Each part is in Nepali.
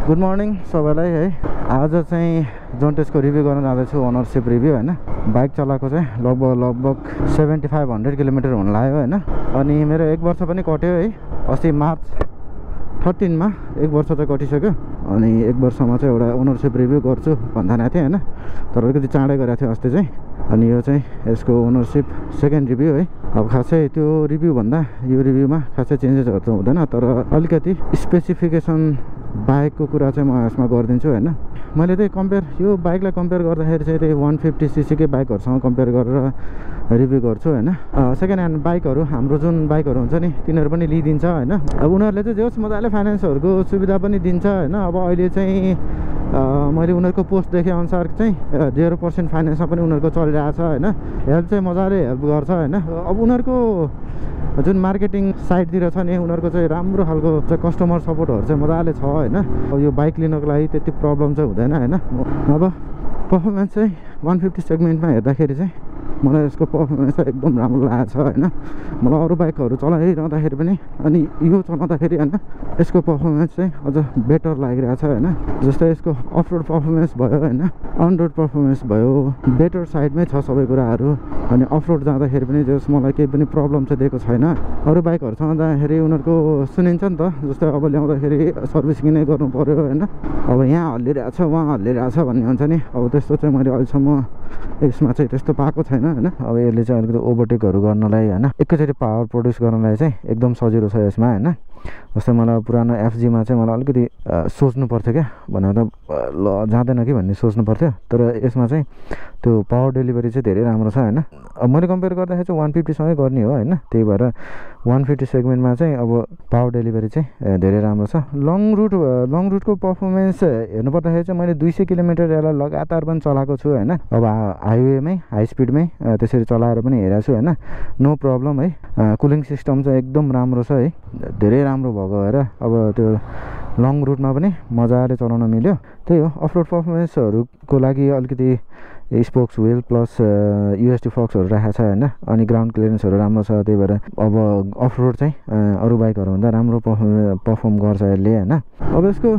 गुड मर्निङ सबैलाई है। आज चाहिँ जोन्टेसको रिभ्यू गर्न जाँदैछु, ओनरसिप रिभ्यू होइन। बाइक चलाएको चाहिँ लगभग 7500 किलोमिटर हुन लाग्यो होइन। अनि मेरो 1 वर्ष पनि कट्यो है। अस्ति मार्च 13 मा 1 वर्ष चाहिँ कटिसक्यो। अनि 1 वर्षमा चाहिँ एउटा ओनरसिप रिभ्यू गर्छु भन्दै थिएँ होइन, तर अलिकति चाँडै गरेको थिएँ अस्ति चाहिँ। अनि यो चाहिँ यसको ओनरसिप सेकेन्ड रिभ्यू है। अब खासै त्यो रिभ्यू भन्दा यो रिभ्यूमा खासै चेन्जेसहरू त हुँदैन, तर अलिकति स्पेसिफिकेसन बाइकको कुरा चाहिँ म यसमा गरिदिन्छु होइन। मैले चाहिँ यो बाइकलाई कम्पेयर गर्दाखेरि चाहिँ त्यही 150cc कै बाइकहरूसँग कम्पेयर गरेर रिभ्यू गर्छु होइन। सेकेन्ड ह्यान्ड बाइकहरू हाम्रो जुन बाइकहरू हुन्छ नि तिनीहरू पनि लिइदिन्छ होइन। अब उनीहरूले चाहिँ जे होस् मजाले फाइनेन्सहरूको सुविधा पनि दिन्छ होइन। अब अहिले चाहिँ मैले उनीहरूको पोस्ट देखेअनुसार चाहिँ 0% फाइनेन्समा पनि उनीहरूको चलिरहेछ होइन। हेल्प चाहिँ मजाले हेल्प गर्छ होइन। अब उनीहरूको जुन मार्केटिङ साइडतिर छ नि उनीहरूको चाहिँ राम्रो खालको चाहिँ कस्टमर सपोर्टहरू चाहिँ मजाले छ होइन। अब यो बाइक लिनको लागि त्यति प्रब्लम चाहिँ हुँदैन होइन। अब पर्फर्मेन्स चाहिँ 150 सेगमेन्टमा हेर्दाखेरि चाहिँ मलाई यसको पर्फर्मेन्स चाहिँ एकदम राम्रो लागेको छ होइन। मलाई अरू बाइकहरू चलाइरहँदाखेरि पनि अनि यो चलाउँदाखेरि होइन यसको पर्फर्मेन्स चाहिँ अझ बेटर लागिरहेको छ होइन। जस्तै यसको अफ रोड पर्फर्मेन्स भयो होइन, अन रोड पर्फर्मेन्स भयो, बेटर साइडमै छ सबै कुराहरू। अनि अफ रोड जाँदाखेरि पनि जस मलाई केही पनि प्रब्लम चाहिँ दिएको छैन। अरू बाइकहरूसँग जाँदाखेरि उनीहरूको सुनिन्छ नि त, जस्तै अब ल्याउँदाखेरि सर्भिसिङ नै गर्नु पऱ्यो होइन। अब यहाँ हल्लिरहेछ वहाँ हल्लिरहेछ भन्ने हुन्छ नि। अब त्यस्तो चाहिँ मैले अहिलेसम्म यसमा चाहिँ त्यस्तो पाएको छैन होइन। अब यसले चाहिँ अलिकति ओभरटेकहरू गर्नलाई होइन, एकैचोटि पावर प्रड्युस गर्नलाई चाहिँ एकदम सजिलो छ यसमा होइन। जस्तै मलाई पुरानो एफजीमा चाहिँ मलाई अलिकति सोच्नु पर्थ्यो क्या, भनेर त ल जाँदैन कि भन्ने सोच्नु पर्थ्यो। तर यसमा चाहिँ त्यो पावर डेलिभरी चाहिँ धेरै राम्रो छ होइन। अब मैले कम्पेयर गर्दाखेरि चाहिँ 150सँगै गर्ने हो होइन। त्यही भएर 150 सेगमेन्टमा चाहिँ अब पावर डेलिभरी चाहिँ धेरै राम्रो छ। लङ रुटको पर्फर्मेन्स हेर्नु पर्दाखेरि चाहिँ मैले 200 किलोमिटर यसलाई लगातार पनि चलाएको छु होइन। अब हाइवेमै हाई स्पिडमै त्यसरी चलाएर पनि हेरेको छु होइन, नो प्रब्लम है। कुलिङ सिस्टम चाहिँ एकदम राम्रो छ है, धेरै राम्रो भएको भएर अब त्यो लङ रुटमा पनि मजाले चलाउन मिल्यो। त्यही हो, अफ रोड पर्फर्मेन्सहरूको लागि अलिकति स्पोक्स व्हिल प्लस युएसटी फक्सहरू राखेको छ होइन। अनि ग्राउन्ड क्लियरेन्सहरू राम्रो छ, त्यही भएर अब अफ रोड चाहिँ अरू बाइकहरूभन्दा राम्रो पर्फर्म गर्छ यसले होइन। अब यसको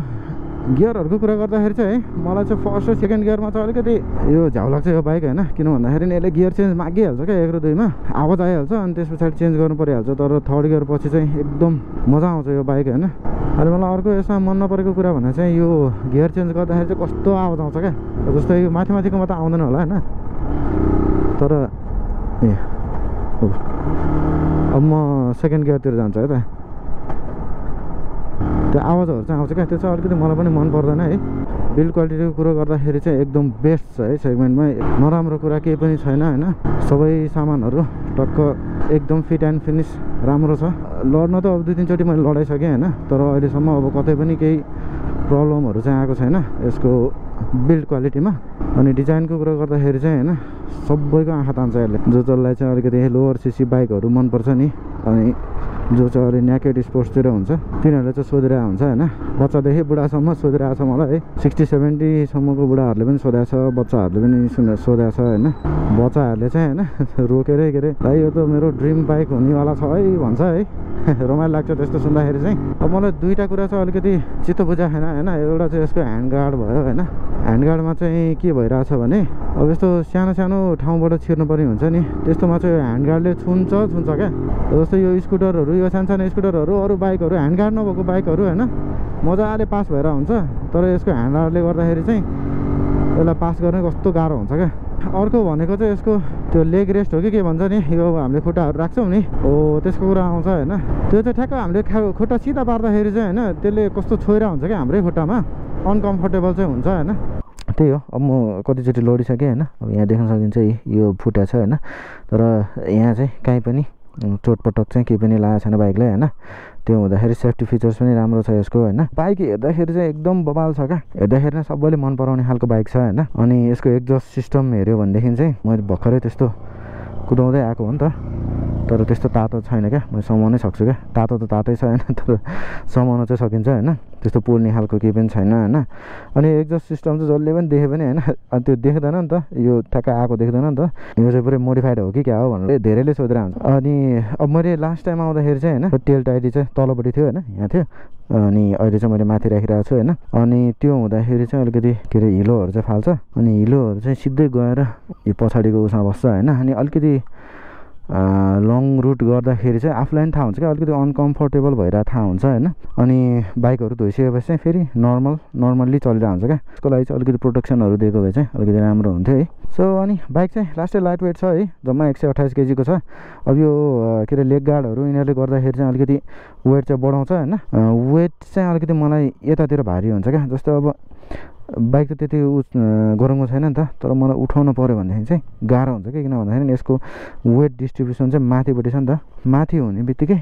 गियरहरूको कुरा गर्दाखेरि चाहिँ मलाई चाहिँ फर्स्ट र सेकेन्ड गियरमा चाहिँ अलिकति यो झ्याउ लाग्छ यो बाइक होइन। किन भन्दाखेरि यसले गियर चेन्ज मागिहाल्छ क्या, 1 र 2 मा आवाज आइहाल्छ अनि त्यस पछाडि चेन्ज गर्नु परिहाल्छ। तर थर्ड गियर पछि चाहिँ एकदम मजा आउँछ यो बाइक होइन। अनि मलाई अर्को यसमा मन नपरेको कुरा भने चाहिँ यो गियर चेन्ज गर्दाखेरि चाहिँ कस्तो आवाज आउँछ क्या। जस्तै यो माथिकोमा त आउँदैन होला होइन, तर अब म सेकेन्ड गियरतिर जान्छु है त, त्यो आवाजहरू चाहिँ आउँछ क्या। त्यो चाहिँ अलिकति मलाई पनि मन पर्दैन है। बिल्ड क्वालिटीको कुरो गर्दाखेरि चाहिँ एकदम बेस्ट छ है सेगमेन्टमा, नराम्रो कुरा केही पनि छैन होइन। सबै सामानहरू टक्क एकदम फिट एन्ड फिनिस राम्रो छ। लड्न त अब 2-3 चोटि मैले लडाइसकेँ होइन, तर अहिलेसम्म अब कतै पनि केही प्रब्लमहरू चाहिँ आएको छैन यसको बिल्ड क्वालिटीमा। अनि डिजाइनको कुरा गर्दाखेरि चाहिँ होइन सबैको आँखा तान्छ यसले। जो जसलाई चाहिँ अलिकति लोवर सिसी बाइकहरू मनपर्छ नि, अनि जो चाहिँ अलि न्याकेड स्पोर्ट्सतिर हुन्छ तिनीहरूले चाहिँ सोधिरहेको हुन्छ होइन। बच्चादेखि बुढासम्म सोधिरहेको छ मलाई है। 60-70 सम्मको बुढाहरूले पनि सोधेको छ, बच्चाहरूले पनि सोधेको छ होइन। बच्चाहरूले चाहिँ होइन रोकेरै के अरे भाइ यो त मेरो ड्रिम बाइक हुनेवाला छ है भन्छ है। रमाइलो लाग्छ त्यस्तो सुन्दाखेरि चाहिँ। अब मलाई दुईवटा कुरा चाहिँ अलिकति चित्त बुझाएको छैन होइन। एउटा चाहिँ यसको ह्यान्ड गार्ड भयो होइन। ह्यान्ड गार्डमा चाहिँ के भइरहेछ भने अब यस्तो सानो सानो ठाउँबाट छिर्नुपर्ने हुन्छ नि, त्यस्तोमा चाहिँ ह्यान्ड गार्डले छुन्छ क्या। जस्तै यो स्कुटरहरू, यो सानो स्कुटरहरू, अरू बाइकहरू ह्यान्ड गार्ड नभएको बाइकहरू होइन मजाले पास भएर हुन्छ, तर यसको ह्यान्ड गार्डले गर्दाखेरि चाहिँ यसलाई पास गर्ने कस्तो गाह्रो हुन्छ क्या। अर्को भनेको चाहिँ यसको त्यो लेग रेस्ट हो कि के भन्छ नि, यो हामीले खुट्टाहरू राख्छौँ नि हो त्यसको कुरा आउँछ होइन। त्यो चाहिँ ठ्याक्क हामीले खुट्टा सिधा पार्दाखेरि चाहिँ होइन त्यसले कस्तो छोइरा हुन्छ क्या हाम्रै खुट्टामा, अनकम्फर्टेबल चाहिँ हुन्छ होइन। त्यही हो, अब म कतिचोटि लडिसकेँ होइन। अब यहाँ देख्न सकिन्छ यो फुटेको छ होइन, तर यहाँ चाहिँ काहीँ पनि चोटपटक चाहिँ केही पनि लागेको छैन बाइकलाई होइन। त्यो हुँदाखेरि सेफ्टी फिचर्स पनि राम्रो छ यसको होइन। बाइक हेर्दाखेरि चाहिँ एकदम बबाल छ क्या, हेर्दाखेरि नै सबैले मन पराउने खालको बाइक छ होइन। अनि यसको एक्जस्ट सिस्टम हेऱ्यो भनेदेखि चाहिँ मैले भर्खरै त्यस्तो कुदाउँदै आएको हो नि त, तर त्यस्तो तातो छैन क्या। मैले समाउनै सक्छु क्या, तातो त तातै छ होइन, तर समाउन चाहिँ सकिन्छ होइन। त्यस्तो पोल्ने खालको केही पनि छैन होइन। अनि एक्जस्ट सिस्टम चाहिँ जसले पनि देखे पनि होइन अनि त्यो देख्दैन नि त, यो ठ्याक्क आएको देख्दैन नि त, यो चाहिँ पुरै मोडिफाइड हो कि क्या हो भनेर धेरैले सोधिरहेको हुन्छ। अनि अब मैले लास्ट टाइम आउँदाखेरि चाहिँ होइन टेल टाइडी चाहिँ तलपट्टि थियो होइन, यहाँ थियो अनि अहिले चाहिँ मैले माथि राखिरहेको छु होइन। अनि त्यो हुँदाखेरि चाहिँ अलिकति के अरे हिलोहरू चाहिँ फाल्छ, अनि हिलोहरू चाहिँ सिधै गएर यो पछाडिको उसमा बस्छ होइन। अनि अलिकति लङ रुट गर्दाखेरि चाहिँ आफूलाई पनि थाहा हुन्छ क्या, अलिकति अनकम्फर्टेबल भइरहेको थाहा हुन्छ होइन। अनि बाइकहरू धोइसकेपछि चाहिँ फेरि नर्मल्ली चलिरहेको हुन्छ क्या। त्यसको लागि चाहिँ अलिकति प्रोटेक्सनहरू दिएको भए चाहिँ अलिकति राम्रो हुन्थ्यो है। सो अनि बाइक चाहिँ लास्टै लाइट वेट छ है, जम्मा 128 केजीको छ। अब यो के अरे लेग गार्डहरू यिनीहरूले गर्दाखेरि चाहिँ अलिकति वेट चाहिँ बढाउँछ होइन। वेट चाहिँ अलिकति मलाई यतातिर भारी हुन्छ क्या। जस्तो अब बाइक त त्यति गरमको छैन नि त, तर मलाई उठाउनु पऱ्यो भनेदेखि चाहिँ गाह्रो हुन्छ कि, किन भन्दाखेरि यसको वेट डिस्ट्रिब्युसन चाहिँ माथिपट्टि छ नि त। माथि हुने बित्तिकै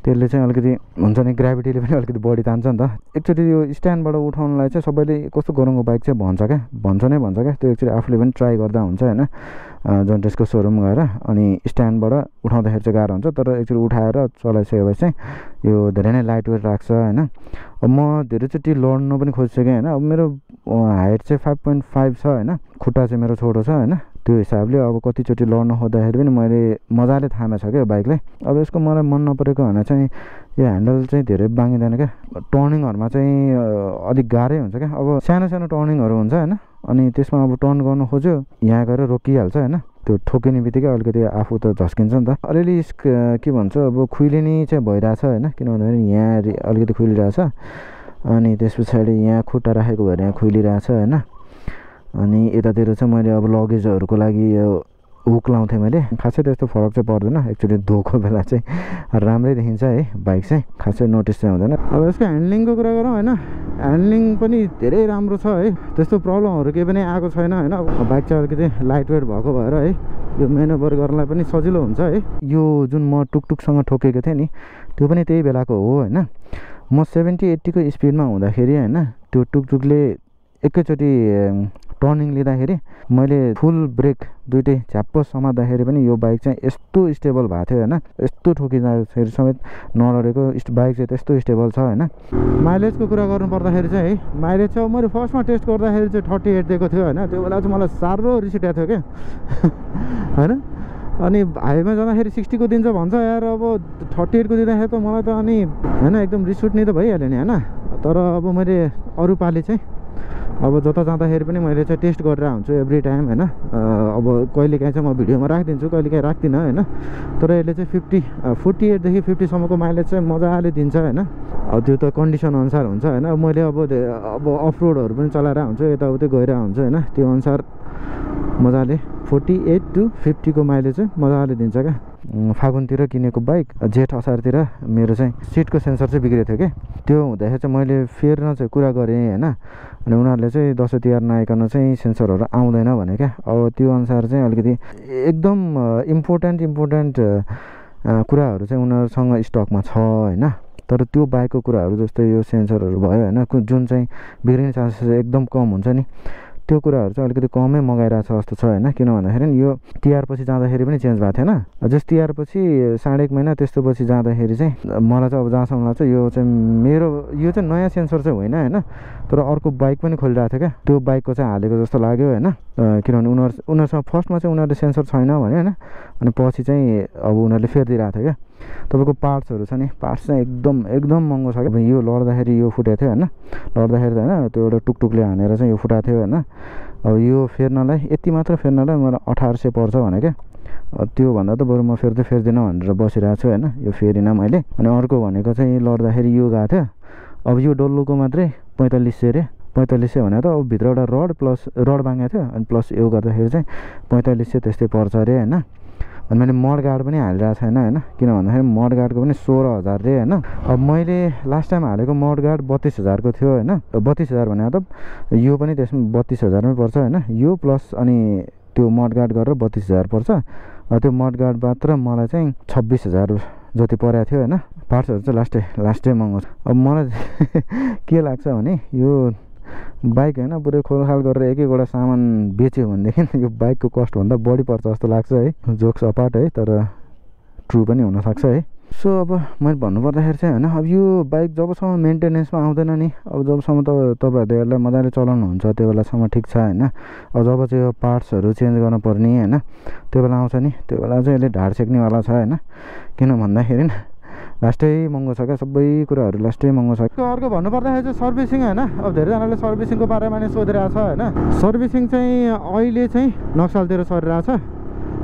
त्यसले चाहिँ अलिकति हुन्छ नि, ग्राभिटीले पनि अलिकति बढी तान्छ नि त। एकचोटि यो स्ट्यान्डबाट उठाउनलाई चाहिँ सबैले कस्तो गरमको बाइक चाहिँ भन्छ क्या, भन्छ क्या। त्यो एकचोटि आफूले पनि ट्राई गर्दा हुन्छ होइन, जोन्टेसको सोरुम गएर। अनि स्ट्यान्डबाट उठाउँदाखेरि चाहिँ गाह्रो हुन्छ, तर एकचोटि उठाएर चलाइसकेपछि चाहिँ यो धेरै नै लाइट वेट राख्छ होइन। अब म धेरैचोटि लड्नु पनि खोजिसकेँ होइन। अब मेरो हाइट चाहिँ 5.5 छ होइन, खुट्टा चाहिँ मेरो छोटो छ होइन। त्यो हिसाबले अब कतिचोटि लड्न खोज्दाखेरि पनि मैले मजाले थाहा छ क्या बाइकलाई। अब यसको मलाई मन नपरेको भने चाहिँ यो ह्यान्डल चाहिँ धेरै बाङ्गिँदैन क्या, टर्निङहरूमा चाहिँ अलिक गाह्रै हुन्छ क्या। अब सानो सानो टर्निङहरू हुन्छ होइन, अनि त्यसमा अब टर्न गर्नु खोज्यो यहाँ गएर रोकिहाल्छ होइन। त्यो ठोकिने बित्तिकै अलिकति आफू त झस्किन्छ नि त। अलिअलि के भन्छ अब खुइलिनी चाहिँ भइरहेछ होइन, किन भन्दाखेरि यहाँ अलिकति खुइलिरहेछ, अनि त्यस पछाडि यहाँ खुट्टा राखेको भएर यहाँ खुइलिरहेछ होइन। अनि यतातिर चाहिँ मैले अब लगेजहरूको लागि यो हुक लाउँथेँ मैले, खासै त्यस्तो फरक चाहिँ पर्दैन। एक्चुअली धोको बेला चाहिँ राम्रै देखिन्छ है बाइक चाहिँ, खासै नोटिस चाहिँ हुँदैन। अब यसको ह्यान्डलिङको कुरा गरौँ होइन, ह्यान्डलिङ पनि धेरै राम्रो छ है, त्यस्तो प्रब्लमहरू केही पनि आएको छैन होइन। अब बाइक चाहिँ अलिकति लाइट वेट भएको भएर है यो मेनोभर गर्नलाई पनि सजिलो हुन्छ है। यो जुन म टुकटुकसँग ठोकेको थिएँ नि, त्यो पनि त्यही बेलाको हो होइन। म 70-80 को स्पिडमा हुँदाखेरि होइन, त्यो टुकटुकले एकैचोटि टर्निङ लिँदाखेरि मैले फुल ब्रेक दुइटै झ्याप्प समात्दाखेरि पनि यो बाइक चाहिँ यस्तो स्टेबल भएको थियो होइन। यस्तो ठोकिँदाखेरि समेत नलडेको बाइक चाहिँ त्यस्तो स्टेबल छ होइन। माइलेजको कुरा गर्नु पर्दाखेरि चाहिँ है, माइलेज चाहिँ मैले फर्स्टमा टेस्ट गर्दाखेरि चाहिँ 38 दिएको थियो होइन। त्यो बेला चाहिँ मलाई साह्रो रिस उठेको थियो क्या होइन। अनि हाइवेमा जाँदाखेरि 60 को दिन्छ भन्छ यार, अब 38 को दिँदाखेरि त मलाई त अनि होइन एकदम रिस उठ्ने त भइहाल्यो नि होइन। तर अब मैले अरू पालि चाहिँ अब जता जाँदाखेरि पनि मैले चाहिँ टेस्ट गरेर हुन्छु एभ्री टाइम होइन। अब कहिलेकाहीँ चाहिँ म भिडियोमा राखिदिन्छु, कहिलेकाहीँ राख्दिनँ होइन। तर यसले चाहिँ 48 देखि 50 सम्मको माइलेज चाहिँ मजाले दिन्छ होइन। अब त्यो त कन्डिसन अनुसार हुन्छ होइन। अब मैले अब अफ रोडहरू पनि चलाएर हुन्छु, यताउति गइरहेको हुन्छु होइन। त्यो अनुसार मजाले 48 to 50 को माइलेज चाहिँ मजाले दिन्छ क्या। फागुनतिर किनेको बाइक, जेठ असारतिर मेरो चाहिँ सिटको सेन्सर चाहिँ बिग्रेको थियो क्या। त्यो हुँदाखेरि चाहिँ मैले फेर्न चाहिँ कुरा गरेँ होइन। अनि उनीहरूले चाहिँ दसैँ तिहार नआइकन चाहिँ सेन्सरहरू आउँदैन भने क्या। अब त्यो अनुसार चाहिँ अलिकति एकदम इम्पोर्टेन्ट कुराहरू चाहिँ उनीहरूसँग स्टकमा छ होइन। तर त्यो बाइकको कुराहरू जस्तै यो सेन्सरहरू भयो होइन, जुन चाहिँ बिग्रिने चान्सेस एकदम कम हुन्छ नि, त्यो कुराहरू चाहिँ अलिकति कमै मगाइरहेको छ जस्तो छ होइन। किन भन्दाखेरि यो तिहार पछि जाँदाखेरि पनि चेन्ज भएको थिएन। जस्ट तिहार पछि 1.5 महिना त्यस्तो पछि जाँदाखेरि चाहिँ मलाई चाहिँ अब जहाँसम्म लाग्छ यो चाहिँ नयाँ सेन्सर चाहिँ होइन होइन। तर अर्को बाइक पनि खोलिरहेको थियो क्या, त्यो बाइकको चाहिँ हालेको जस्तो लाग्यो होइन। किनभने उनीहरूसँग फर्स्टमा चाहिँ उनीहरूले सेन्सर छैन भने होइन, अनि पछि चाहिँ अब उनीहरूले फेरिदिरहेको थियो क्या। तपाईँको पार्ट्सहरू छ नि, पार्ट्स चाहिँ एकदम महँगो छ क्या। यो लड्दाखेरि यो फुटेको थियो होइन, लड्दाखेरि त होइन त्यो एउटा टुकटुकले हानेर चाहिँ यो फुटाएको थियो होइन। अब यो फेर्नलाई यति मात्र फेर्नलाई मलाई 1800 पर्छ भने क्या। त्योभन्दा त बरु म फेर्दिनँ भनेर बसिरहेको छु होइन। यो फेरिनँ मैले। अनि अर्को भनेको चाहिँ लड्दाखेरि यो गएको थियो। अब यो डल्लोको मात्रै 4500 अरे। 4500 भने त अब भित्र एउटा रड बाँगेको थियो, अनि प्लस यो गर्दाखेरि चाहिँ 4500 त्यस्तै पर्छ अरे होइन। अनि मैले मड गार्ड पनि हालिरहेको छैन होइन, किन भन्दाखेरि मड गार्डको पनि 16,000 रे होइन। अब मैले लास्ट टाइम हालेको मड गार्ड 32,000 को थियो होइन। 32,000 भने त यो पनि त्यसमा 32,000 मै पर्छ होइन। यो प्लस अनि त्यो मड गार्ड गरेर 32,000 पर्छ। त्यो मड गार्ड मात्र मलाई चाहिँ 26,000 जति परेको थियो होइन। पार्ट्सहरू चाहिँ लास्टै महँगो छ। अब मलाई के लाग्छ भने यो बाइक होइन पुरै खोलखाल गरेर एक एकवटा सामान बेच्यो भनेदेखि यो बाइकको कस्टभन्दा बढी पर्छ जस्तो लाग्छ है। जोक्स अपार्ट है, तर ट्रु पनि हुनसक्छ है। सो अब मैले भन्नुपर्दाखेरि चाहिँ होइन, अब यो बाइक जबसम्म मेन्टेनेन्समा आउँदैन नि, अब जबसम्म तपाईँहरूले यसलाई मजाले चलाउनुहुन्छ त्यो बेलासम्म ठिक छ होइन। अब जब चाहिँ यो पार्ट्सहरू चेन्ज गर्नुपर्ने होइन, त्यो बेला आउँछ नि, त्यो बेला चाहिँ यसले ढाड सेक्नेवाला छ होइन। किन भन्दाखेरि लास्टै महँगो छ क्या, सबै कुराहरू लास्टै महँगो छ। अर्को भन्नुपर्दाखेरि चाहिँ सर्भिसिङ होइन, अब धेरैजनाले सर्भिसिङको बारेमा नै सोधिरहेको छ होइन। सर्भिसिङ चाहिँ अहिले चाहिँ नक्सलतिर सरिरहेछ।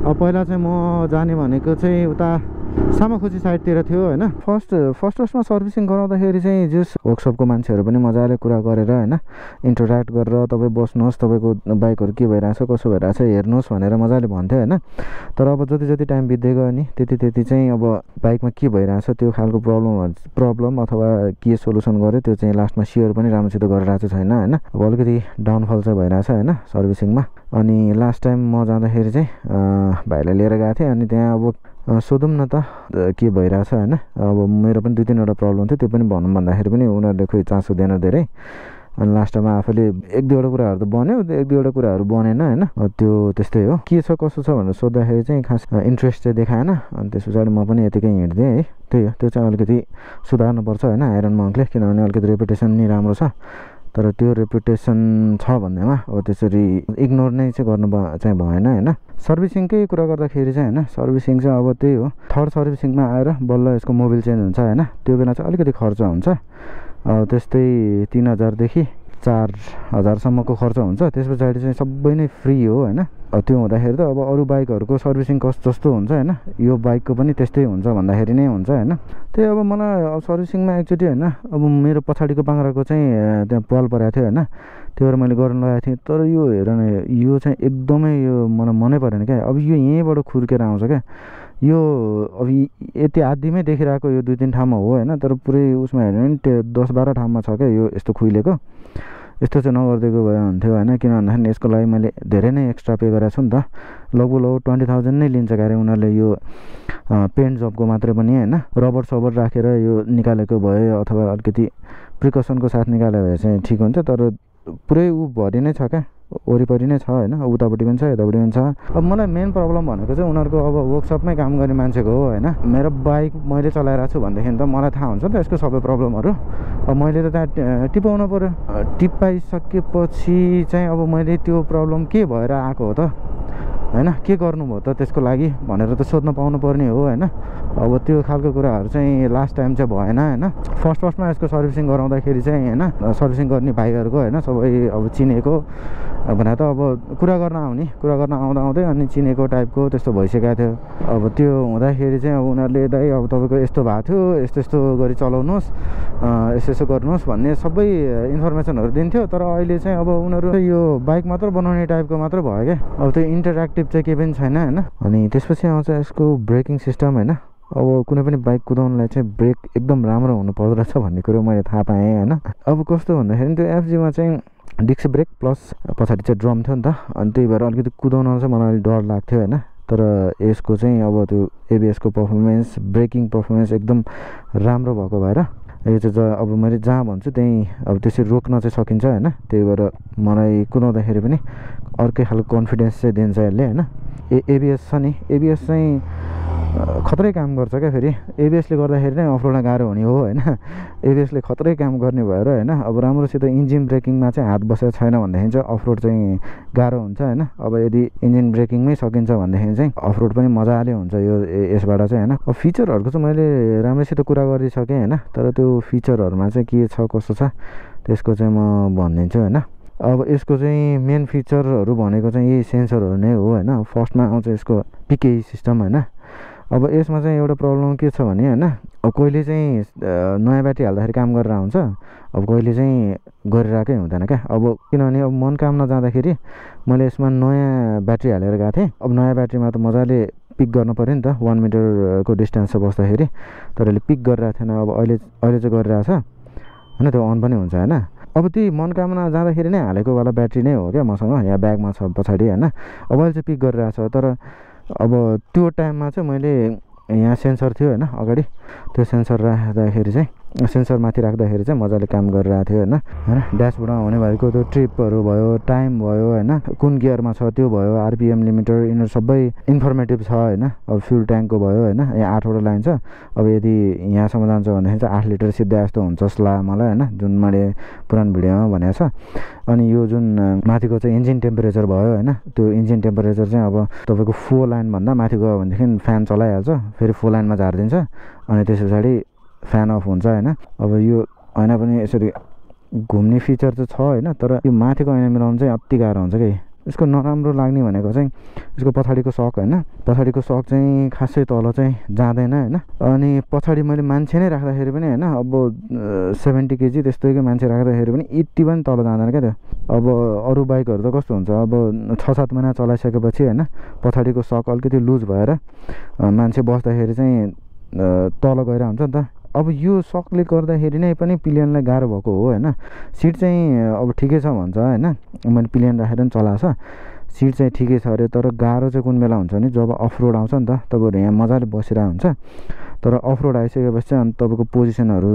अब पहिला चाहिँ म जाने भनेको चाहिँ उता सामाखुसी साइडतिर थियो होइन। फर्स्टमा सर्भिसिङ गराउँदाखेरि चाहिँ जस वर्कसपको मान्छेहरू पनि मजाले कुरा गरेर होइन, इन्टरेक्ट गरेर तपाईँ बस्नुहोस्, तपाईँको बाइकहरू के भइरहेछ कसो भइरहेछ हेर्नुहोस् भनेर मजाले भन्थ्यो होइन। तर अब जति टाइम बित्दै गयो नि त्यति चाहिँ अब बाइकमा के भइरहेछ त्यो खालको प्रब्लम अथवा के सोल्युसन गर्यो त्यो चाहिँ लास्टमा सेयर पनि राम्रोसित गरिरहेको छैन होइन। अब अलिकति डाउनफल चाहिँ भइरहेछ होइन सर्भिसिङमा। अनि लास्ट टाइम म जाँदाखेरि चाहिँ भाइलाई लिएर गएको थिएँ, अनि त्यहाँ अब सोधौँ न त के भइरहेछ होइन। अब मेरो पनि 2-3वटा प्रब्लम थियो, त्यो पनि भनौँ भन्दाखेरि पनि उनीहरूले खोइ चासो दिएन धेरै। अनि लास्टमा आफूले 1-2वटा कुराहरू त बन्यो, 1-2वटा कुराहरू बनेन होइन। त्यो त्यस्तै हो। के छ कसो छ भनेर सोद्धाखेरि चाहिँ खास इन्ट्रेस्ट चाहिँ देखाएन। अनि त्यस पछाडि म पनि यतिकै हिँड्थेँ है। त्यही हो, त्यो चाहिँ अलिकति सुधार्नुपर्छ होइन आइरन मङ्कले, किनभने अलिकति रेपुटेसन नि राम्रो छ। तर त्यो रेपुटेसन छ भन्दैमा अब त्यसरी इग्नोर नै चाहिँ गर्नु चाहिँ भएन होइन। सर्भिसिङकै कुरा गर्दाखेरि चाहिँ होइन, सर्भिसिङ चाहिँ अब त्यही हो, थर्ड सर्भिसिङमा आएर बल्ल यसको मोबिल चेन्ज हुन्छ होइन। त्यो बेला चाहिँ अलिकति खर्च हुन्छ, त्यस्तै 3000देखि 4000सम्मको खर्च हुन्छ। त्यस पछाडि चाहिँ सबै नै फ्री हो होइन। त्यो हुँदाखेरि त अब अरू बाइकहरूको सर्भिसिङ कस्ट जस्तो हुन्छ होइन, यो बाइकको पनि त्यस्तै हुन्छ भन्दाखेरि नै हुन्छ होइन। त्यही अब मलाई अब सर्भिसिङमा एकचोटि होइन, अब मेरो पछाडिको पाङ्ग्राको चाहिँ त्यहाँ पाल परेको थियो होइन, त्यो भएर मैले गर्न लगाएको थिएँ। तर यो हेर न, यो चाहिँ एकदमै यो मलाई मनै परेन क्या। अब यो यहीँबाट खुर्केर आउँछ क्या यो। अब यति आदिमै देखिरहेको यो 2-3 ठाउँमा हो होइन, तर पुरै उसमा हेर्यो भने 10-12 ठाउँमा छ क्या यो यस्तो खुइलेको। यस्तो चाहिँ नगरिदिएको भए हुन्थ्यो होइन, किन भन्दाखेरि यसको लागि मैले धेरै नै एक्स्ट्रा पे गरेको छु नि त। लगभग 20,000 नै लिन्छ क्यारे उनीहरूले यो पेन्ट जबको मात्रै पनि होइन। रबर सबर राखेर यो निकालेको भए अथवा अलिकति प्रिकसनको साथ निकाल्यो भए चाहिँ ठिक हुन्थ्यो। तर पुरै भरि नै छ क्या, वरिपरि नै छ होइन, उतापट्टि पनि छ यतापट्टि पनि छ। अब मलाई मेन प्रब्लम भनेको चाहिँ उनीहरूको अब वर्कसपमै काम गर्ने मान्छेको हो होइन। मेरो बाइक मैले चलाइरहेको छु भनेदेखि त मलाई थाहा हुन्छ नि त यसको सबै प्रब्लमहरू। अब मैले त त्यहाँ टिपाउनु पऱ्यो, टिपाइसकेपछि चाहिँ अब मैले त्यो प्रब्लम के भएर आएको हो त होइन, के गर्नुभयो त त्यसको लागि भनेर त सोध्न पाउनु पर्ने हो होइन। अब त्यो खालको कुराहरू चाहिँ लास्ट टाइम चाहिँ भएन होइन। फर्स्टमा यसको सर्भिसिङ गराउँदाखेरि चाहिँ होइन, सर्भिसिङ गर्ने भाइहरूको होइन सबै अब चिनेको भने त अब कुरा गर्न आउँदै अनि चिनेको टाइपको त्यस्तो भइसकेको थियो। अब त्यो हुँदाखेरि चाहिँ अब उनीहरूले दाइ अब तपाईँको यस्तो भएको थियो, यस्तो गरी चलाउनुहोस्, यस्तो गर्नुहोस् भन्ने सबै इन्फर्मेसनहरू दिन्थ्यो। तर अहिले चाहिँ अब उनीहरू यो बाइक मात्र बनाउने टाइपको मात्र भयो क्या। अब त्यो इन्टरेक्टिभ चाहिँ केही पनि छैन होइन। अनि त्यसपछि आउँछ यसको ब्रेकिङ सिस्टम होइन। अब कुनै पनि बाइक कुदाउनलाई चाहिँ ब्रेक एकदम राम्रो हुनुपर्दो रहेछ भन्ने कुरो मैले थाहा पाएँ होइन। अब कस्तो भन्दाखेरि त्यो एफजीमा चाहिँ डिस्क ब्रेक प्लस पछाडि चाहिँ ड्रम थियो नि त, अनि त्यही भएर अलिकति कुदाउन चाहिँ मलाई अलिक डर लाग्थ्यो होइन। तर यसको चाहिँ अब त्यो एबिएसको पर्फर्मेन्स, ब्रेकिङ पर्फर्मेन्स एकदम राम्रो भएको भएर यो चाहिँ अब मैले जहाँ भन्छु त्यहीँ अब त्यसरी रोक्न चाहिँ सकिन्छ होइन। त्यही भएर मलाई कुदाउँदाखेरि पनि अर्कै खालको कन्फिडेन्स चाहिँ दिन्छ यसले होइन। एबिएस छ नि, एबिएस चाहिँ खत्रै काम गर्छ क्या। फेरि एबिएसले गर्दाखेरि नै अफरोडमा गाह्रो हुने हो होइन। एबिएसले खत्रै काम गर्ने भएर होइन, अब राम्रोसित इन्जिन ब्रेकिङमा चाहिँ हात बसेको छैन भनेदेखि चाहिँ अफरोड चाहिँ गाह्रो हुन्छ होइन। अब यदि इन्जिन ब्रेकिङमै सकिन्छ भनेदेखि चाहिँ अफरोड पनि मजाले हुन्छ यो यसबाट चाहिँ होइन। अब फिचरहरूको चाहिँ मैले राम्रोसित कुरा गरिसकेँ होइन, तर त्यो फिचरहरूमा चाहिँ के छ कसो छ त्यसको चाहिँ म भनिदिन्छु होइन। अब यसको चाहिँ मेन फिचरहरू भनेको चाहिँ यही सेन्सरहरू नै हो होइन। फर्स्टमा आउँछ यसको पिके सिस्टम होइन। अब यसमा चाहिँ एउटा प्रब्लम के छ भने होइन, अब कहिले चाहिँ नयाँ ब्याट्री हाल्दाखेरि काम गरेर हुन्छ, अब कहिले चाहिँ गरिरहेकै हुँदैन क्या। अब किनभने अब मनकामना जाँदाखेरि मैले यसमा नयाँ ब्याट्री हालेर गएको थिएँ। अब नयाँ ब्याट्रीमा त मजाले पिक गर्नु पऱ्यो नि त 1 मिटरको डिस्टेन्स बस्दाखेरि, तर यसले पिक गरिरहेको थिएन। अब अहिले चाहिँ गरिरहेछ होइन, त्यो अन पनि हुन्छ होइन। अब त्यही मनकामना जाँदाखेरि नै हालेको वाला ब्याट्री नै हो क्या मसँग, यहाँ ब्यागमा छ पछाडि होइन। अब अहिले चाहिँ पिक गरिरहेछ, तर अब त्यो टाइममा चाहिँ मैले यहाँ सेन्सर थियो होइन अगाडि, त्यो सेन्सर राख्दाखेरि चाहिँ सेन्सरमाथि राख्दाखेरि चाहिँ मजाले काम गरिरहेको थियो होइन ड्यासबोर्डमा हुने भएको त्यो ट्रिपहरू भयो टाइम भयो होइन कुन गियरमा छ त्यो भयो आरपिएम लिमिटर यिनीहरू सबै इन्फर्मेटिभ छ होइन अब फ्युल ट्याङ्कको भयो होइन यहाँ 8वटा लाइन छ अब यदि यहाँसम्म जान्छ भनेदेखि चाहिँ 8 लिटर सिद्धै जस्तो हुन्छ जसला मलाई होइन जुन मैले पुरानो भिडियोमा भनेको छ अनि यो जुन माथिको चाहिँ इन्जिन टेम्परेचर भयो होइन त्यो इन्जिन टेम्परेचर चाहिँ अब तपाईँको 4 लाइनभन्दा माथि गयो भनेदेखि फ्यान चलाइहाल्छ फेरि 4 लाइनमा झारिदिन्छ अनि त्यस पछाडि फ्यान अफ हुन्छ होइन अब यो ऐना पनि यसरी घुम्ने फिचर चाहिँ छ होइन तर यो माथिको ऐना मिलाउनु चाहिँ अति गाह्रो हुन्छ कि यसको नराम्रो लाग्ने भनेको चाहिँ यसको पछाडिको सक होइन पछाडिको सक चाहिँ खासै तल चाहिँ जाँदैन होइन अनि पछाडि मैले मान्छे नै राख्दाखेरि पनि होइन अब 70 केजी त्यस्तैको मान्छे राख्दाखेरि पनि यति पनि तल जाँदैन क्या त्यो अब अरू बाइकहरू त कस्तो हुन्छ अब 6-7 महिना चलाइसकेपछि होइन पछाडिको सक अलिकति लुज भएर मान्छे बस्दाखेरि चाहिँ तल गएर हुन्छ नि त अब यो सकले गर्दाखेरि नै पनि पिलियनलाई गाह्रो भएको हो होइन सिट चाहिँ अब ठिकै छ भन्छ होइन मैले पिलियन राखेर पनि चलाएको छ सिट चाहिँ ठिकै छ अरे तर गाह्रो चाहिँ कुन बेला हुन्छ भने जब अफ रोड आउँछ नि त तपाईँहरू यहाँ मजाले बसिरहेको हुन्छ तर अफ रोड आइसकेपछि चाहिँ अनि तपाईँको पोजिसनहरू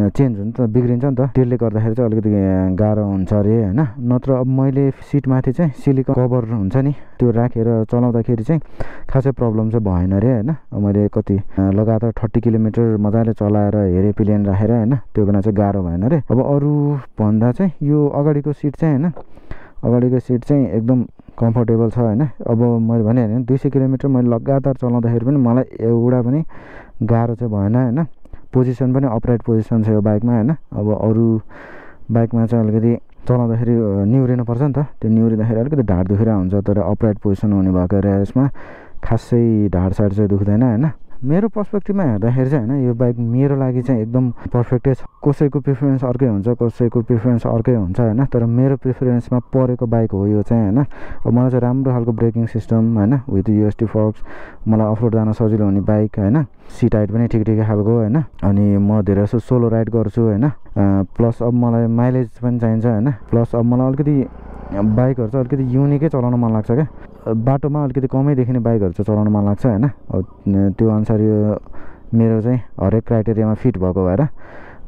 चेन्ज हुन्छ बिग्रिन्छ नि त त्यसले गर्दाखेरि चाहिँ अलिकति गाह्रो हुन्छ अरे होइन नत्र अब मैले सिटमाथि चाहिँ सिलिकन कभर हुन्छ नि त्यो राखेर चलाउँदाखेरि चाहिँ खासै प्रब्लम चाहिँ भएन अरे होइन मैले कति लगातार 30 किलोमिटर मजाले चलाएर हेरेँ पिलियन राखेर होइन त्यो बेला चाहिँ गाह्रो भएन अरे अब अरू भन्दा चाहिँ यो अगाडिको सिट चाहिँ होइन अगाडिको सिट चाहिँ एकदम कम्फर्टेबल छ होइन अब मैले भनिहालेँ 200 किलोमिटर मैले लगातार चलाउँदाखेरि पनि मलाई एउटा पनि गाह्रो चाहिँ भएन होइन पोजिसन पनि अपराइट पोजिसन छ यो बाइकमा होइन अब अरू बाइकमा चाहिँ अलिकति चलाउँदाखेरि निहुरिनुपर्छ नि त त्यो निहुरिँदाखेरि अलिकति ढाड दुखिरहेको हुन्छ तर अपराइट पोजिसन हुने भएको यसमा खासै ढाड साड चाहिँ दुख्दैन होइन मेरो पर्सपेक्टिभमा हेर्दाखेरि चाहिँ होइन यो बाइक मेरो लागि चाहिँ एकदम पर्फेक्टै छ कसैको प्रिफरेन्स अर्कै हुन्छ कसैको प्रिफरेन्स अर्कै हुन्छ होइन तर मेरो प्रिफरेन्समा परेको बाइक हो यो चाहिँ होइन अब मलाई चाहिँ राम्रो खालको ब्रेकिङ सिस्टम होइन विथ युएसटी फक्स मलाई अफ रोड जान सजिलो हुने बाइक होइन सिट हाइट पनि ठिक खालको होइन अनि म धेरै जस्तो सोलो राइड गर्छु होइन प्लस अब मलाई माइलेज पनि चाहिन्छ होइन प्लस अब मलाई अलिकति बाइकहरू चाहिँ अलिकति युनिकै चलाउन मन लाग्छ क्या बाटोमा अलिकति कमै देखिने बाइकहरू चाहिँ चलाउन मन लाग्छ होइन त्यो अनुसार यो मेरो चाहिँ हरेक क्राइटेरियामा फिट भएको भएर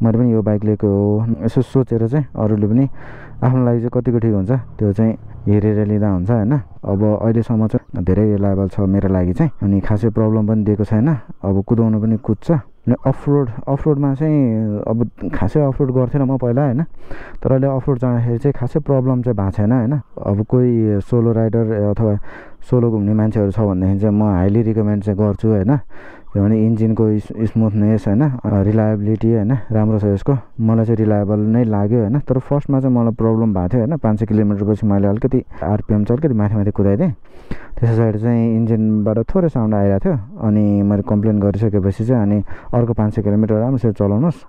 मैले पनि यो बाइक लिएको हो यसो सोचेर चाहिँ अरूले पनि आफ्नो लागि चाहिँ कतिको ठिक हुन्छ त्यो चाहिँ हेरेर लिँदा हुन्छ होइन अब अहिलेसम्म चाहिँ धेरै रिलायबल छ मेरो लागि चाहिँ अनि खासै प्रब्लम पनि दिएको छैन अब कुदाउनु पनि कुद्छ अनि अफरोडमा चाहिँ अब खासै अफरोड गर्थेन म पहिला होइन तर अहिले अफरोड जाँदाखेरि चाहिँ खासै प्रब्लम चाहिँ भएको छैन होइन अब कोही सोलो राइडर अथवा सोलो घुम्ने मान्छेहरू छ भनेदेखि चाहिँ म हाइली रिकमेन्ड चाहिँ गर्छु होइन किनभने इन्जिनको स्मुथनेस होइन रिलायबिलिटी होइन राम्रो छ यसको मलाई चाहिँ रिलायबल नै लाग्यो होइन तर फर्स्टमा चाहिँ मलाई प्रब्लम भएको थियो होइन 500 किलोमिटरपछि मैले अलिकति आरपिएम चाहिँ अलिकति माथि कुदाइदिएँ त्यस पछाडि चाहिँ इन्जिनबाट थोरै साउन्ड आइरहेको थियो अनि मैले कम्प्लेन गरिसकेपछि चाहिँ अनि अर्को 500 किलोमिटर राम्रोसँग चलाउनुहोस्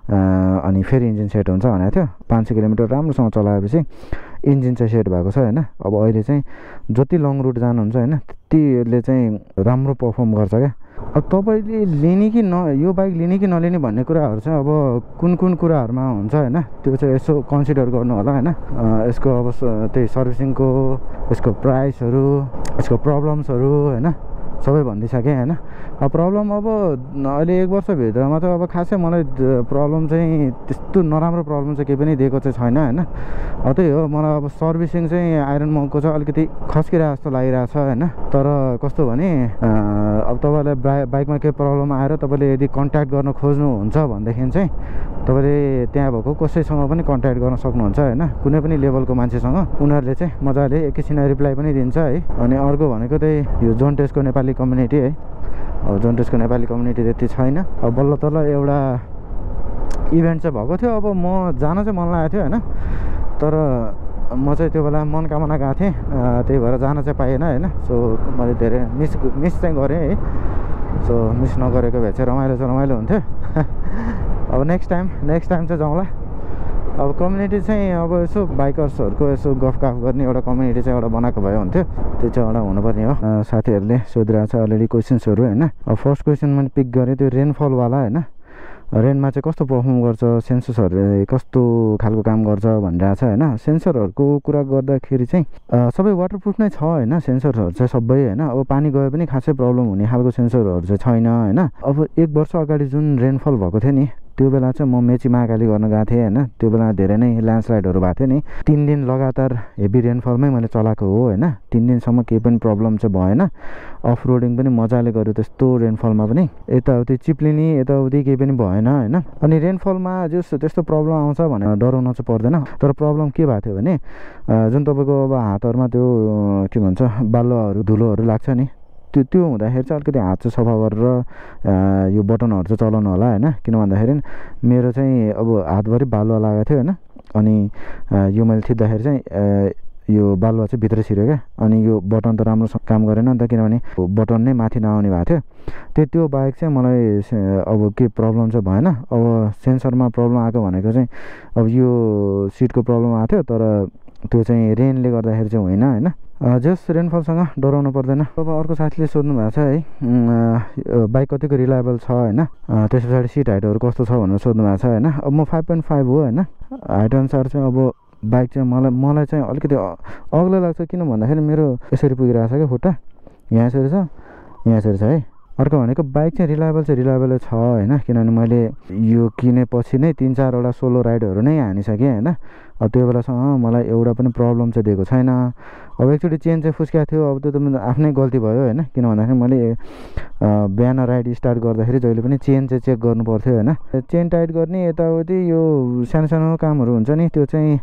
अनि फेरि इन्जिन सेट हुन्छ भनेको थियो 500 किलोमिटर राम्रोसँग चलाएपछि इन्जिन चाहिँ सेट भएको छ होइन अब अहिले चाहिँ जति लङ रुट जानुहुन्छ होइन त्यतिले चाहिँ राम्रो पर्फर्म गर्छ क्या अब तपाईँले लिने कि यो बाइक लिने कि नलिने भन्ने कुराहरू चाहिँ अब कुन कुराहरूमा हुन्छ होइन त्यो चाहिँ यसो कन्सिडर गर्नु होला होइन यसको अब त्यही सर्भिसिङको यसको प्राइसहरू यसको प्रब्लम्सहरू होइन सबै भनिदिइसकेँ होइन अब प्रब्लम अब अहिले 1 वर्षभित्रमा त अब खासै मलाई प्रब्लम चाहिँ त्यस्तो नराम्रो प्रब्लम चाहिँ केही पनि दिएको चाहिँ छैन होइन अब त्यही हो मलाई अब सर्भिसिङ चाहिँ आइरन मकको चाहिँ अलिकति खस्किरहेको जस्तो लागिरहेको छ होइन तर कस्तो भने अब तपाईँलाई बाइकमा केही प्रब्लम आएर तपाईँले यदि कन्ट्याक्ट गर्न खोज्नुहुन्छ भनेदेखि चाहिँ तपाईँले त्यहाँ भएको कसैसँग पनि कन्ट्याक्ट गर्न सक्नुहुन्छ होइन कुनै पनि लेभलको मान्छेसँग उनीहरूले चाहिँ मजाले एकैछिन रिप्लाई पनि दिन्छ है अनि अर्को भनेको त्यही यो जोन्टेसको नेपाली कम्युनिटी है अब जोन्टेसको नेपाली कम्युनिटी त्यति छैन अब बल्ल तल्ल एउटा इभेन्ट चाहिँ भएको थियो अब म जान चाहिँ मन लागेको थियो होइन तर म चाहिँ त्यो बेला मनकामना गएको थिएँ त्यही भएर जान चाहिँ पाएन होइन सो मैले धेरै मिस चाहिँ गरेँ है सो मिस नगरेको भए चाहिँ रमाइलो हुन्थ्यो अब नेक्स्ट टाइम चाहिँ जाउँला अब कम्युनिटी चाहिँ अब यसो बाइकर्सहरूको यसो गफगाफ गर्ने एउटा कम्युनिटी चाहिँ एउटा बनाएको भए हुन्थ्यो त्यो चाहिँ एउटा हुनुपर्ने हो साथीहरूले सोधिरहेको छ अलरेडी क्वेसन्सहरू होइन अब फर्स्ट क्वेसन मैले पिक गरेँ त्यो रेनफलवाला होइन रेनमा चाहिँ कस्तो पर्फर्म गर्छ सेन्सर्सहरूले कस्तो खालको काम गर्छ भनिरहेको छ होइन सेन्सरहरूको कुरा गर्दाखेरि चाहिँ सबै वाटरप्रुफ नै छ होइन सेन्सरहरू चाहिँ सबै होइन अब पानी गए पनि खासै प्रब्लम हुने खालको सेन्सरहरू चाहिँ छैन होइन अब 1 वर्ष अगाडि जुन रेनफल भएको थियो नि त्यो बेला चाहिँ म मेची महाकाली गर्न गएको थिएँ होइन। त्यो बेला धेरै नै ल्यान्डस्लाइडहरू भएको थियो नि। 3 दिन लगातार हेभी रेनफलमै मैले चलाएको हो होइन। 3 दिनसम्म केही पनि प्रब्लम चाहिँ भएन। अफ रोडिङ पनि मजाले गऱ्यो त्यस्तो रेनफलमा पनि। यताउति चिप्लिने यताउति केही पनि भएन होइन। अनि रेनफलमा त्यस्तो प्रब्लम आउँछ भनेर डराउन चाहिँ पर्दैन। तर प्रब्लम के भएको थियो भने जुन तपाईँको अब हातहरूमा त्यो के भन्छ बालुवाहरू धुलोहरू लाग्छ नि, त्यो हुँदाखेरि चाहिँ अलिकति हात चाहिँ सफा गरेर यो बटनहरू चाहिँ चलाउनु होला होइन। किन भन्दाखेरि मेरो चाहिँ अब हातभरि बालुवा लागेको थियो होइन। अनि यो मैले थिच्दाखेरि चाहिँ यो बालुवा चाहिँ भित्र छिर्यो क्या। अनि यो बटन त राम्रोसँग काम गरेन नि त, किनभने बटन नै माथि नआउने भएको थियो। त्यो बाहेक चाहिँ मलाई अब के प्रब्लम चाहिँ भएन। अब सेन्सरमा प्रब्लम आएको भनेको चाहिँ अब यो सिटको प्रब्लम आएको थियो, तर त्यो चाहिँ रेनले गर्दाखेरि चाहिँ होइन होइन। जस रेनफलसँग डराउनु पर्दैन। अब अर्को साथीले सोध्नु भएको छ है बाइक कतिको रिलायबल छ होइन। त्यस पछाडि सिट हाइटहरू कस्तो छ भनेर सोध्नु भएको छ होइन। अब म 5.5 हो होइन। हाइट अनुसार चाहिँ अब बाइक चाहिँ मलाई चाहिँ अलिकति अग्लो लाग्छ। किन भन्दाखेरि मेरो यसरी पुगिरहेको छ क्या खुट्टा, यहाँ यसरी छ, यहाँ यसरी छ है। अर्को भनेको बाइक चाहिँ रिलायबल छ होइन। किनभने मैले यो किनेपछि नै 3-4वटा सोलो राइडहरू नै हानिसकेँ होइन। अब त्यो बेलासम्म मलाई एउटा पनि प्रब्लम चाहिँ दिएको छैन। अब एकचोटि चेन चाहिँ फुस्किएको थियो, अब त्यो त आफ्नै गल्ती भयो होइन। किन भन्दाखेरि मैले बिहान राइड स्टार्ट गर्दाखेरि जहिले पनि चेन चाहिँ चेक गर्नु पर्थ्यो होइन। चेन टाइट गर्ने यताउति यो सानो कामहरू हुन्छ नि, त्यो चाहिँ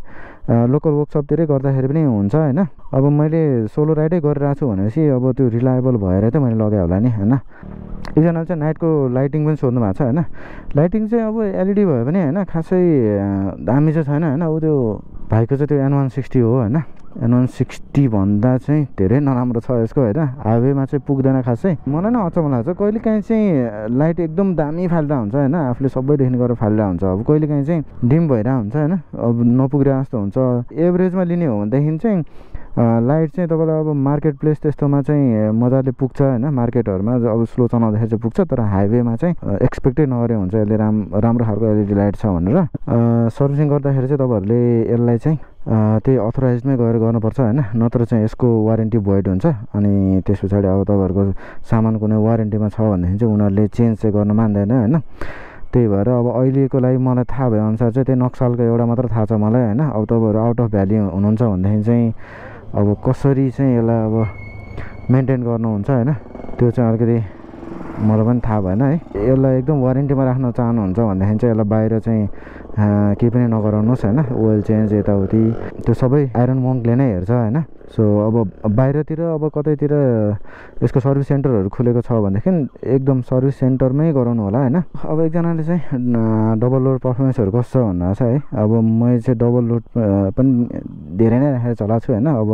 लोकल वर्कसपतिरै गर्दाखेरि पनि हुन्छ होइन। अब मैले सोलो राइडै गरिरहेको छु भनेपछि अब त्यो रिलायबल भएर त मैले लगाएँ होला नि होइन। एकजनाले चाहिँ नाइटको लाइटिङ पनि सोध्नु भएको छ होइन। लाइटिङ चाहिँ अब एलइडी भयो भने होइन खासै दामी चाहिँ छैन होइन। अब त्यो भाइको चाहिँ त्यो N160 हो होइन। N160 भन्दा चाहिँ धेरै नराम्रो छ यसको होइन। हाइवेमा चाहिँ पुग्दैन खासै। मलाई नै अचम्म लाग्छ, कहिलेकाहीँ चाहिँ लाइट एकदम दामी फालिरहेको हुन्छ होइन, आफूले सबैदेखि गरेर फालिरहेको हुन्छ। अब कहिलेकाहीँ चाहिँ डिम भइरहेको हुन्छ होइन, अब नपुगिरहेको जस्तो हुन्छ। एभरेजमा लिने हो भनेदेखि चाहिँ लाइट चाहिँ तपाईँलाई अब मार्केट प्लेस त्यस्तोमा चाहिँ मजाले पुग्छ होइन। मार्केटहरूमा अब स्लो चलाउँदाखेरि चाहिँ पुग्छ, तर हाइवेमा चाहिँ एक्सपेक्टै नगरे हुन्छ यसले राम्रो खालको एलइडी लाइट छ भनेर। सर्भिसिङ गर्दाखेरि चाहिँ तपाईँहरूले यसलाई चाहिँ त्यही अथोराइजमै गएर गर्नुपर्छ होइन, नत्र चाहिँ यसको वारेन्टी भोइड हुन्छ। अनि त्यस पछाडि अब तपाईँहरूको सामान कुनै वारेन्टीमा छ भनेदेखि चाहिँ उनीहरूले चेन्ज चाहिँ गर्न मान्दैन होइन। त्यही भएर अब अहिलेको लागि मलाई थाहा भएअनुसार चाहिँ त्यही नक्सालको एउटा मात्र थाहा छ मलाई होइन। अब तपाईँहरू आउट अफ भ्याली हुनुहुन्छ भनेदेखि चाहिँ अब कसरी चाहिँ यसलाई अब मेन्टेन गर्नुहुन्छ होइन, त्यो चाहिँ अलिकति मलाई पनि थाहा भएन है। यसलाई एकदम वारेन्टीमा राख्न चाहनुहुन्छ भनेदेखि चाहिँ यसलाई बाहिर चाहिँ केही पनि नगराउनुहोस् होइन। ओइल चेन्ज यताउति त्यो सबै आइरन मङ्कले नै हेर्छ होइन। सो अब बाहिरतिर अब कतैतिर यसको सर्भिस सेन्टरहरू खुलेको छ भनेदेखि एकदम सर्भिस सेन्टरमै गराउनु होला होइन। अब एकजनाले चाहिँ डबल लोड पर्फर्मेन्सहरू कस्तो छ भन्नु छ है। अब मैले चाहिँ डबल लोड पनि धेरै नै राखेर चलाएको छु होइन। अब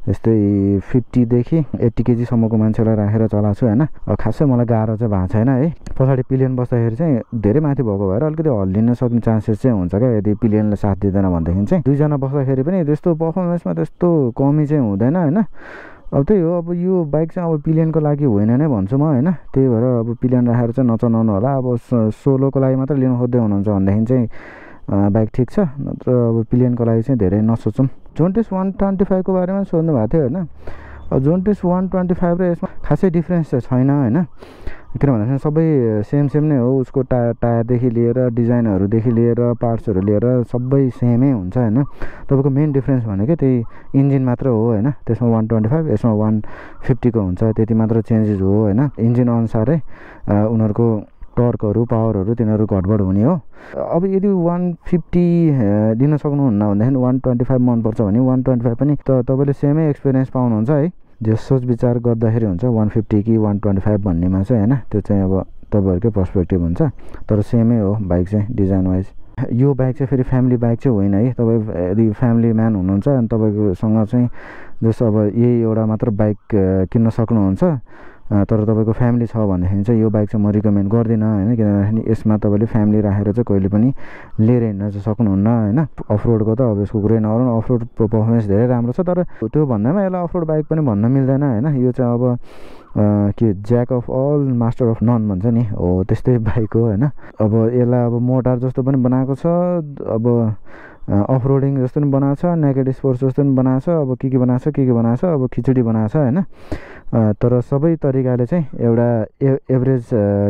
यस्तै 50देखि 80 केजीसम्मको मान्छेलाई राखेर चलाएको छु होइन। खासै मलाई गाह्रो चाहिँ भएको छैन है। पछाडि पिलियन बस्दाखेरि चाहिँ धेरै माथि भएको भएर अलिकति हल्लिन सक्ने चान्सेस चाहिँ हुन्छ क्या, यदि पिलियनले साथ दिँदैन भनेदेखि चाहिँ। दुईजना बस्दाखेरि पनि त्यस्तो पर्फर्मेन्समा त्यस्तो कमी चाहिँ हुँदैन होइन। अब त्यही हो, अब यो बाइक चाहिँ अब पिलियनको लागि होइन नै भन्छु म होइन। त्यही भएर अब पिलियन राखेर चाहिँ नचलाउनु होला। अब सोलोको लागि मात्र लिनु खोज्दै हुनुहुन्छ भनेदेखि चाहिँ बाइक ठिक छ, नत्र अब पिलियनको लागि चाहिँ धेरै नसोचौँ। जोन्टिस 125 को बारेमा सोध्नु भएको थियो होइन। अब जोन्टिस 125 र यसमा खासै डिफ्रेन्स चाहिँ छैन होइन। किन भन्दाखेरि सबै सेम नै हो। उसको टायरदेखि लिएर डिजाइनहरूदेखि लिएर पार्ट्सहरू लिएर सबै सेमै हुन्छ होइन। तपाईँको मेन डिफ्रेन्स भनेको त्यही इन्जिन मात्र हो होइन। त्यसमा 125 यसमा 150 को हुन्छ, त्यति मात्र चेन्जेस हो होइन। इन्जिन अनुसारै उनीहरूको टर्कहरू पावरहरू तिनीहरू घटबड हुने हो। अब यदि 150 दिन सक्नुहुन्न भनेदेखि 125 मनपर्छ भने 125 पनि तपाईँले सेमै एक्सपिरियन्स पाउनुहुन्छ है। जो सोच विचार गर्दाखेरि हुन्छ 150 कि 125 भन्नेमा चाहिँ होइन। त्यो चाहिँ अब तपाईँहरूकै पर्सपेक्टिभ हुन्छ, तर सेमै हो बाइक चाहिँ डिजाइन वाइज। यो बाइक चाहिँ फेरि फ्यामिली बाइक चाहिँ होइन है। तपाईँ यदि फ्यामिली म्यान हुनुहुन्छ अनि तपाईँकोसँग चाहिँ जस्तो अब यही एउटा मात्र बाइक किन्न सक्नुहुन्छ, तर तपाईँको फ्यामिली छ भनेदेखि चाहिँ यो बाइक चाहिँ म रिकमेन्ड गर्दिनँ होइन। किनभने यसमा तपाईँले फ्यामिली राखेर चाहिँ कहिले पनि लिएर हिँड्न चाहिँ सक्नुहुन्न होइन। अफरोडको त अब यसको कुरै नगरौँ, अफरोड पर्फर्मेन्स धेरै राम्रो छ, तर त्यो भन्दैमा यसलाई अफरोड बाइक पनि भन्न मिल्दैन होइन। यो चाहिँ अब के jack of all master of none भन्छ नि, हो त्यस्तै बाइक हो होइन। अब यसलाई अब मोटार जस्तो पनि बनाएको छ, अब अफ रोडिङ जस्तो पनि बनाएको छ, नेकेड स्पोर्ट्स जस्तो पनि बनाएको छ, अब के बनाएको छ अब खिचडी बनाएको छ होइन। तर सबै तरिकाले चाहिँ एउटा एभरेज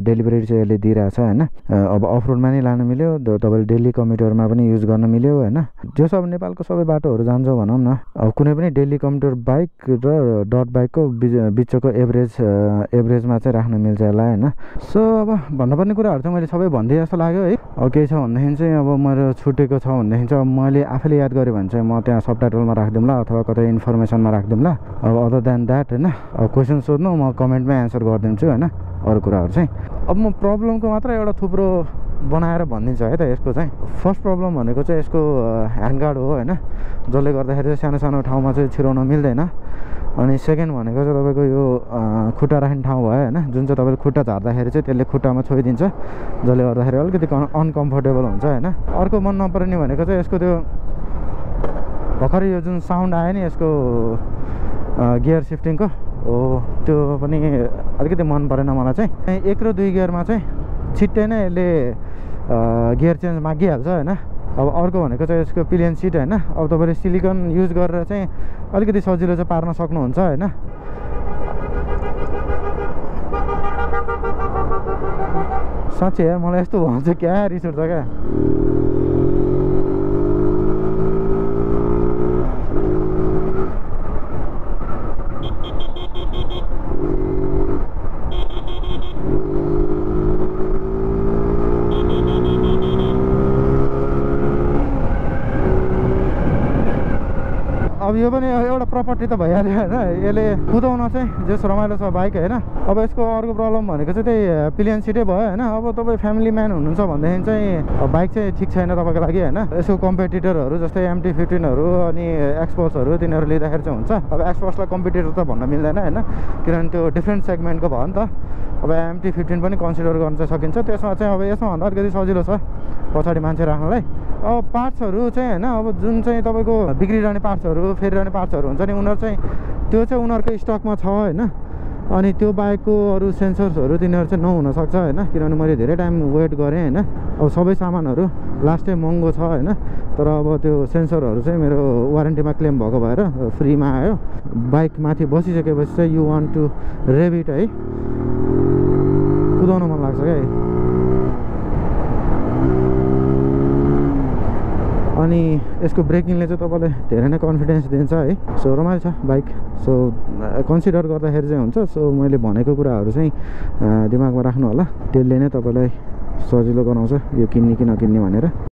डेलिभरी चाहिँ यसले दिइरहेछ होइन। अब अफ रोडमा नै लानु मिल्यो, तपाईँले डेली कम्युटरमा पनि युज गर्न मिल्यो होइन। जो सब नेपालको सबै बाटोहरू जान्छ भनौँ न, अब कुनै पनि डेली कम्युटर बाइक र डट बाइकको बिचको एभरेजमा चाहिँ राख्न मिल्छ यसलाई होइन। सो अब भन्नुपर्ने कुराहरू चाहिँ मैले सबै भनिदिएँ जस्तो लाग्यो है। अब केही छ भनेदेखि चाहिँ अब मेरो छुटेको छ भनेदेखि चाहिँ अब मैले आफैले याद गरेँ भने चाहिँ म त्यहाँ सबटाइटलमा राखिदिउँला अथवा कतै इन्फर्मेसनमा राखिदिउँला। अब अदर देन द्याट होइन, अब क्वेसन सोध्नु म कमेन्टमै एन्सर गरिदिन्छु होइन। अरू कुराहरू चाहिँ अब म प्रब्लमको मात्र एउटा थुप्रो बनाएर भनिदिन्छु है त। यसको चाहिँ फर्स्ट प्रब्लम भनेको चाहिँ यसको ह्यान्डगार्ड हो होइन, जसले गर्दाखेरि चाहिँ सानो सानो ठाउँमा चाहिँ छिराउन मिल्दैन। अनि सेकेन्ड भनेको चाहिँ तपाईँको यो खुट्टा राख्ने ठाउँ भयो होइन, जुन चाहिँ तपाईँले खुट्टा झार्दाखेरि चाहिँ त्यसले खुट्टामा छोइदिन्छ, जसले गर्दाखेरि अलिकति अनकम्फर्टेबल हुन्छ होइन। अर्को मन नपर्ने भनेको चाहिँ यसको त्यो भर्खरै यो जुन साउन्ड आयो नि यसको गियर सिफ्टिङको हो, त्यो पनि अलिकति मन परेन मलाई चाहिँ। 1 र 2 गियरमा चाहिँ छिट्टै नै यसले गियर चेन्ज मागिहाल्छ होइन। अब अर्को भनेको चाहिँ यसको पिलियन सिट होइन, अब तपाईँले सिलिकन युज गरेर चाहिँ अलिकति सजिलो चाहिँ पार्न सक्नुहुन्छ होइन। साँच्चै यार मलाई यस्तो भन्छ क्या रिस उठ्छ क्या। अब यो पनि एउटा प्रपर्टी त भइहाल्यो होइन। यसले कुदाउन चाहिँ जस रमाइलो छ बाइक होइन। अब यसको अर्को प्रब्लम भनेको चाहिँ त्यही पिलियन सिटै भयो होइन। अब तपाईँ फ्यामिली म्यान हुनुहुन्छ भनेदेखि चाहिँ बाइक चाहिँ ठिक छैन तपाईँको लागि होइन। यसको कम्पिटिटरहरू जस्तै MT-15हरू अनि एक्सपोर्ट्सहरू तिनीहरू लिँदाखेरि चाहिँ हुन्छ। अब एक्सपोर्ट्सलाई कम्पिटिटर त भन्न मिल्दैन होइन, किनभने त्यो डिफ्रेन्ट सेगमेन्टको भयो नि त। अब MT-15 पनि कन्सिडर गर्न चाहिँ सकिन्छ। त्यसमा चाहिँ अब यसमा भन्दा अलिकति सजिलो छ पछाडि मान्छे राख्नलाई। अब पार्ट्सहरू चाहिँ होइन, अब जुन चाहिँ तपाईँको बिग्रिरहने पार्ट्सहरू फेरिरहने पार्ट्सहरू हुन्छ नि, उनीहरू चाहिँ त्यो चाहिँ उनीहरूको स्टकमा छ होइन। अनि त्यो बाइकको अरू सेन्सर्सहरू तिनीहरू चाहिँ नहुनसक्छ होइन, किनभने मैले धेरै टाइम वेट गरेँ होइन। अब सबै सामानहरू लास्टै महँगो छ होइन, तर अब त्यो सेन्सरहरू चाहिँ मेरो वारेन्टीमा क्लेम भएको भएर फ्रीमा आयो। बाइक माथि बसिसकेपछि चाहिँ यु वान्ट टु रेभ इट है, कुदाउन मन लाग्छ क्या। अनि यसको ब्रेकिङले चाहिँ तपाईँलाई धेरै नै कन्फिडेन्स दिन्छ है। सो रमाइलो छ बाइक। सो कन्सिडर गर्दाखेरि चाहिँ हुन्छ। सो मैले भनेको कुराहरू चाहिँ दिमागमा राख्नु होला, त्यसले नै तपाईँलाई सजिलो गराउँछ यो किन्ने कि नकिन्ने भनेर।